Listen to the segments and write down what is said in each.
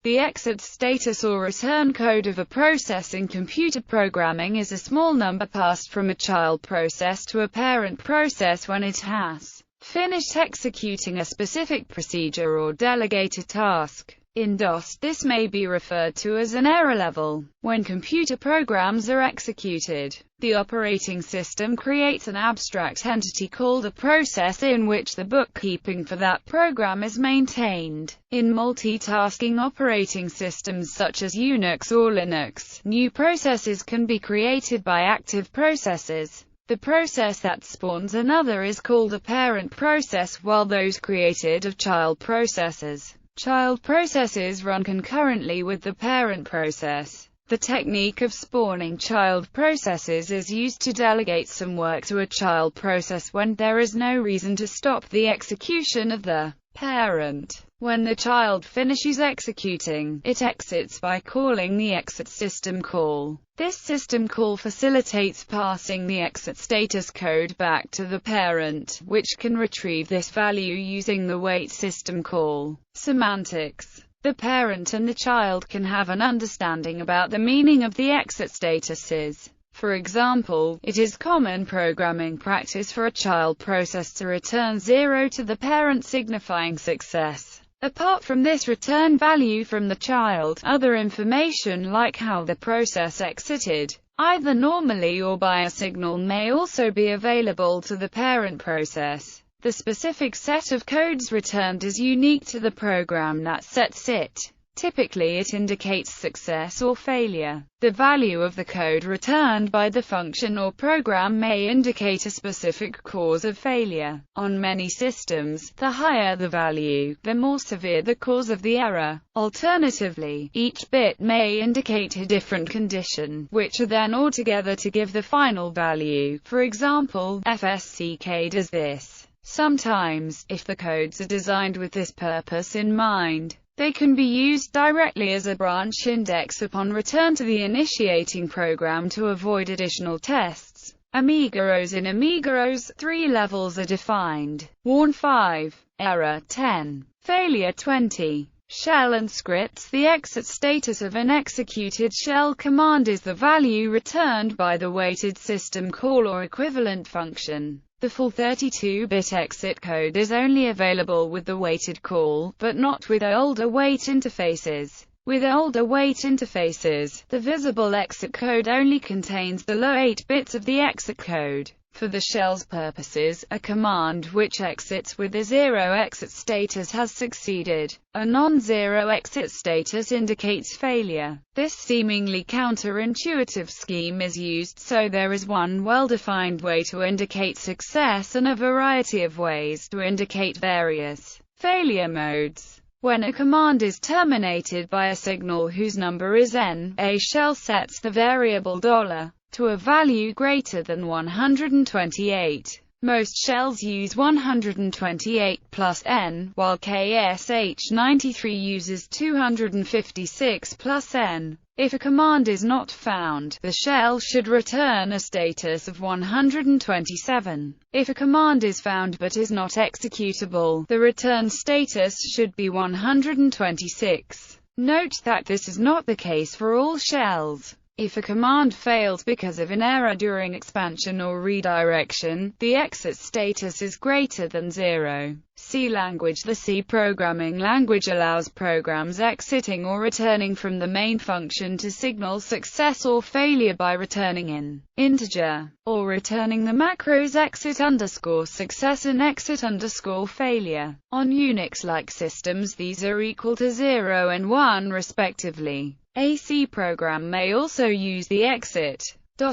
The exit status or return code of a process in computer programming is a small number passed from a child process to a parent process when it has finished executing a specific procedure or delegated task. In DOS, this may be referred to as an error level. When computer programs are executed, the operating system creates an abstract entity called a process in which the bookkeeping for that program is maintained. In multitasking operating systems such as Unix or Linux, new processes can be created by active processes. The process that spawns another is called a parent process, while those created of child processes. Child processes run concurrently with the parent process. The technique of spawning child processes is used to delegate some work to a child process when there is no reason to stop the execution of the parent. When the child finishes executing, it exits by calling the exit system call. This system call facilitates passing the exit status code back to the parent, which can retrieve this value using the wait system call. Semantics. The parent and the child can have an understanding about the meaning of the exit statuses. For example, it is common programming practice for a child process to return 0 to the parent, signifying success. Apart from this return value from the child, other information like how the process exited, either normally or by a signal, may also be available to the parent process. The specific set of codes returned is unique to the program that sets it. Typically it indicates success or failure. The value of the code returned by the function or program may indicate a specific cause of failure. On many systems, the higher the value, the more severe the cause of the error. Alternatively, each bit may indicate a different condition, which are then added together to give the final value. For example, FSCK does this. Sometimes, if the codes are designed with this purpose in mind, they can be used directly as a branch index upon return to the initiating program to avoid additional tests. Amiga-OS. In Amiga-OS, 3 levels are defined. Warn 5, error 10, failure 20. Shell and scripts. The exit status of an executed shell command is the value returned by the waited system call or equivalent function. The full 32-bit exit code is only available with the waited call, but not with older wait interfaces. With older wait interfaces, the visible exit code only contains the low 8 bits of the exit code. For the shell's purposes, a command which exits with a 0 exit status has succeeded. A non-zero exit status indicates failure. This seemingly counterintuitive scheme is used so there is one well-defined way to indicate success and a variety of ways to indicate various failure modes. When a command is terminated by a signal whose number is n, a shell sets the variable $, to a value greater than 128. Most shells use 128 plus n, while KSH93 uses 256 plus n. If a command is not found, the shell should return a status of 127. If a command is found but is not executable, the return status should be 126. Note that this is not the case for all shells. If a command fails because of an error during expansion or redirection, the exit status is greater than 0. C language. The C programming language allows programs exiting or returning from the main function to signal success or failure by returning an integer, or returning the macros exit_success and exit_failure. On Unix-like systems, these are equal to 0 and 1 respectively. A C program may also use the exit.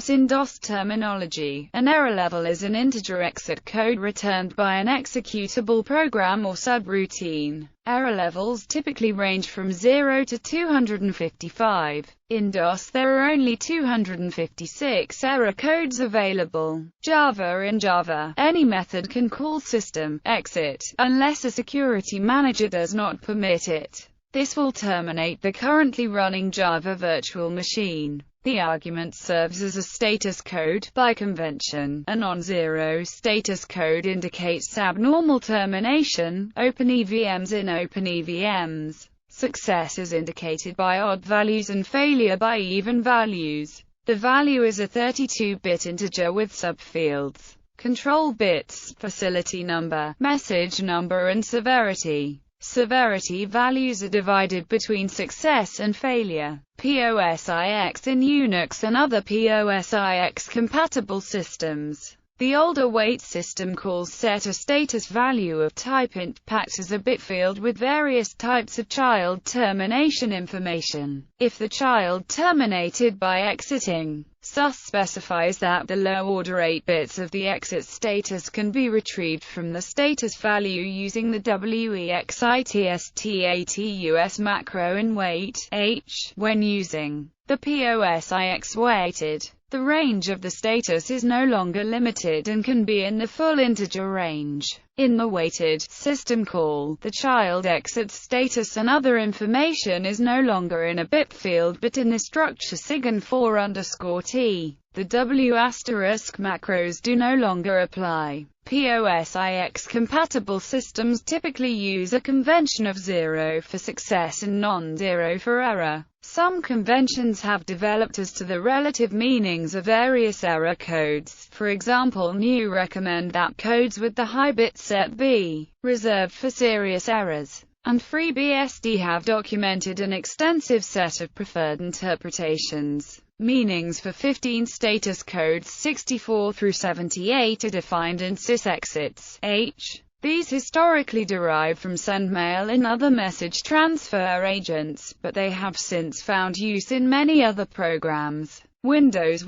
In DOS terminology, an error level is an integer exit code returned by an executable program or subroutine. Error levels typically range from 0 to 255. In DOS there are only 256 error codes available. Java. In Java, any method can call system exit, unless a security manager does not permit it. This will terminate the currently running Java virtual machine. The argument serves as a status code. By convention, a non-zero status code indicates abnormal termination. OpenEVMs. In OpenEVMs, Success is indicated by odd values and failure by even values. The value is a 32-bit integer with subfields, control bits, facility number, message number and severity. Severity values are divided between success and failure. POSIX in Unix and other POSIX-compatible systems. The older weight system calls set a status value of type int packed as a bit field with various types of child termination information. If the child terminated by exiting, sus specifies that the low-order 8 bits of the exit status can be retrieved from the status value using the WEXITSTATUS macro in weight h. When using the POSIX weighted, the range of the status is no longer limited and can be in the full integer range. In the weighted system call, the child exit status and other information is no longer in a bit field but in the structure SIGINT4_T. The W** macros do no longer apply. POSIX-compatible systems typically use a convention of 0 for success and non-zero for error. Some conventions have developed as to the relative meanings of various error codes. For example, GNU recommend that codes with the high bit set be reserved for serious errors, and FreeBSD have documented an extensive set of preferred interpretations. Meanings for 15 status codes 64 through 78 are defined in sysexits h. These historically derived from sendmail and other message transfer agents, but they have since found use in many other programs. Windows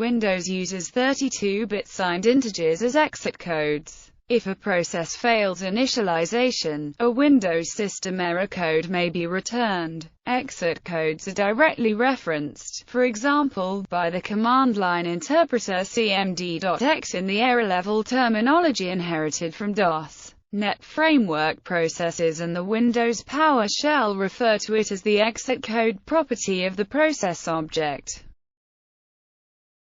uses 32-bit signed integers as exit codes. If a process fails initialization, a Windows system error code may be returned. Exit codes are directly referenced, for example, by the command line interpreter cmd.x in the error level terminology inherited from DOS. .NET Framework processes and the Windows PowerShell refer to it as the exit code property of the process object.